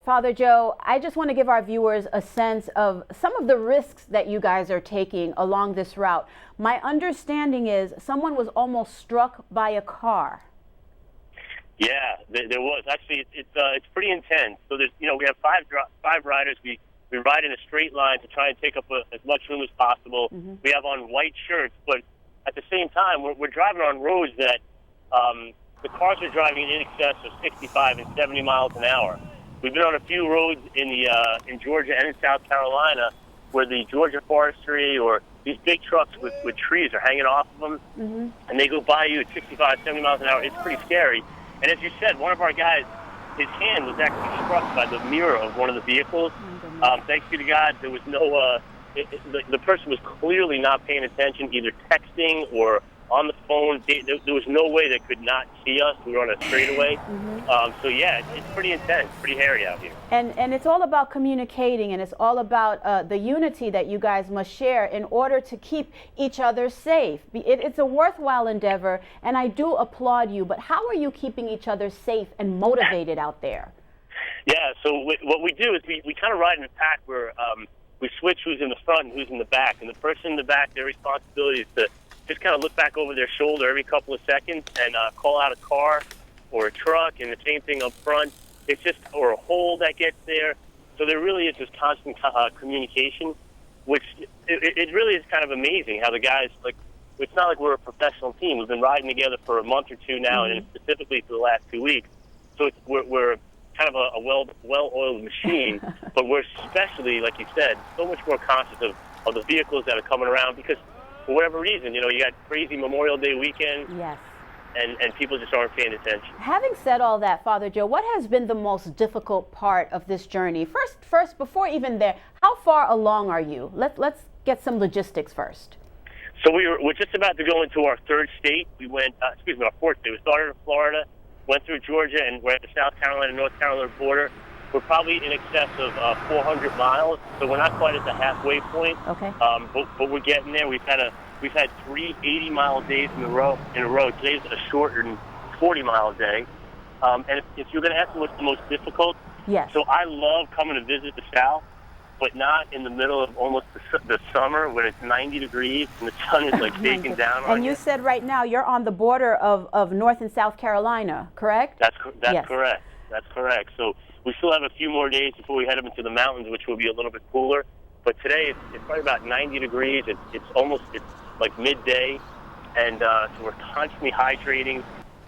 Father Joe, I just want to give our viewers a sense of some of the risks that you guys are taking along this route. My understanding is someone was almost struck by a car. Yeah, there was. Actually, it's pretty intense. So there's, we have five riders. We ride in a straight line to try and take up as much room as possible. Mm-hmm. We have on white shirts, but at the same time, we're driving on roads that the cars are driving in excess of 65 and 70 miles an hour. We've been on a few roads in Georgia and in South Carolina where the Georgia forestry or these big trucks with trees are hanging off of them, mm-hmm. and they go by you at 65, 70 miles an hour. It's pretty scary. And as you said, one of our guys, his hand was actually struck by the mirror of one of the vehicles. Thanks be to God, there was no, the person was clearly not paying attention, either texting or on the phone. There was no way they could not see us. We were on a straightaway. Mm-hmm. So yeah, it's pretty intense, pretty hairy out here. And it's all about communicating, and it's all about the unity that you guys must share in order to keep each other safe. It's a worthwhile endeavor, and I do applaud you, but how are you keeping each other safe and motivated out there? Yeah, so what we do is we kind of ride in a pack where we switch who's in the front and who's in the back. And the person in the back, their responsibility is to just kind of look back over their shoulder every couple of seconds and call out a car or a truck, and the same thing up front. It's just, or a hole that gets there. So there really is this constant communication, which it really is kind of amazing how the guys, like, it's not like we're a professional team. We've been riding together for a month or two now, mm-hmm. and specifically for the last 2 weeks. So we're kind of a well-oiled machine, but we're especially, like you said, so much more conscious of the vehicles that are coming around because for whatever reason, you got crazy Memorial Day weekend. Yes. And people just aren't paying attention. Having said all that, Father Joe, what has been the most difficult part of this journey? First, before even there, how far along are you? Let's get some logistics first. So we're just about to go into our third state. We went, our fourth state. We started in Florida, went through Georgia, and we're at the South Carolina, North Carolina border. We're probably in excess of 400 miles, so we're not quite at the halfway point. Okay. But we're getting there. We've had 3 80-mile days in a row. Today's a shorter than 40-mile day. And if you're going to ask me what's the most difficult, yes. So I love coming to visit the South, but not in the middle of almost the summer when it's 90 degrees and the sun is like baking down on you. And you said right now you're on the border of North and South Carolina, correct? That's yes. Correct. That's correct. So we still have a few more days before we head up into the mountains, which will be a little bit cooler. But today it's probably about 90 degrees. It's like midday, and so we're constantly hydrating.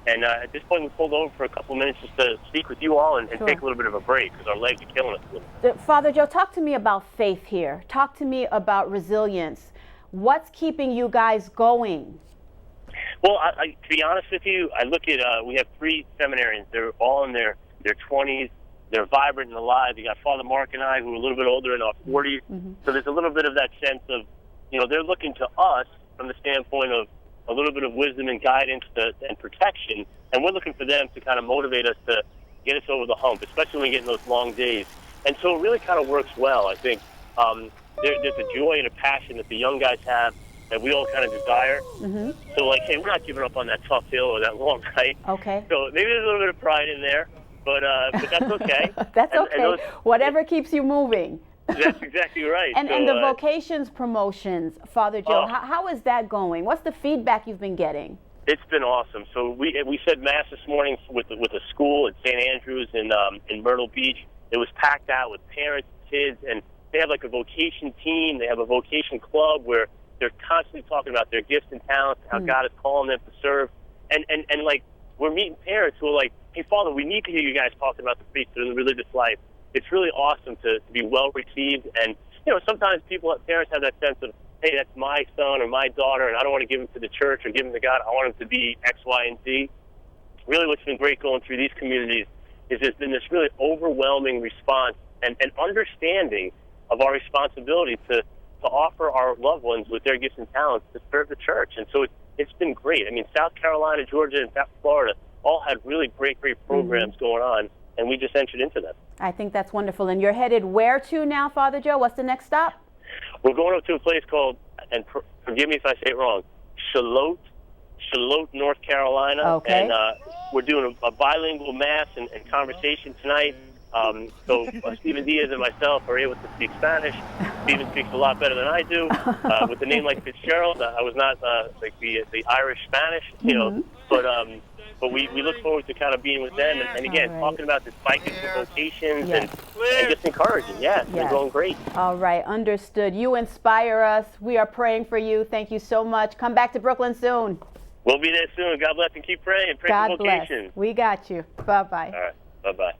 And at this point, we pulled over for a couple minutes just to speak with you all and Sure. take a little bit of a break because our legs are killing us a little bit. Father Joe, talk to me about faith here. Talk to me about resilience. What's keeping you guys going? Well, to be honest with you, I look at we have 3 seminarians. They're all in their 20s. They're vibrant and alive. You got Father Mark and I, who are a little bit older in our 40s. Mm-hmm. So there's a little bit of that sense of, they're looking to us from the standpoint of a little bit of wisdom and guidance and protection, and we're looking for them to kind of motivate us to get us over the hump, especially when we get in those long days. And so it really kind of works well. I think there's a joy and a passion that the young guys have that we all kind of desire. Mm-hmm. So like, hey, we're not giving up on that tough hill or that long hike. Okay. So maybe there's a little bit of pride in there, but that's okay. That's okay. Whatever keeps you moving. That's exactly right. And the vocations promotions, Father Joe, how is that going? What's the feedback you've been getting? It's been awesome. So we said Mass this morning with a school at St. Andrews in Myrtle Beach. It was packed out with parents, kids, and they have like a vocation team. They have a vocation club where they're constantly talking about their gifts and talents, how God is calling them to serve. And like, we're meeting parents who are like, hey, Father, we need to hear you guys talking about the priesthood and the religious life. It's really awesome to be well received. And, sometimes parents have that sense of, hey, that's my son or my daughter, and I don't want to give him to the church or give him to God. I want him to be X, Y, and Z. Really what's been great going through these communities is there's been this really overwhelming response and understanding of our responsibility to offer our loved ones with their gifts and talents to serve the church. And so it's been great. I mean, South Carolina, Georgia, and South Florida all had really great programs going on, and we just entered into them. I think that's wonderful. And you're headed where to now, Father Joe? What's the next stop? We're going up to a place called, and forgive me if I say it wrong, Charlotte, North Carolina. Okay. And we're doing a bilingual Mass and conversation tonight. So Stephen Diaz and myself are able to speak Spanish. Stephen speaks a lot better than I do. With a name like Fitzgerald, I was not like the Irish Spanish, you know, but we look forward to kind of being with them and again, talking about this biking for vocations and just encouraging. It's been going great. All right, understood. You inspire us. We are praying for you. Thank you so much. Come back to Brooklyn soon. We'll be there soon. God bless and keep praying. Pray for vocations. We got you. Bye-bye. All right. Bye-bye.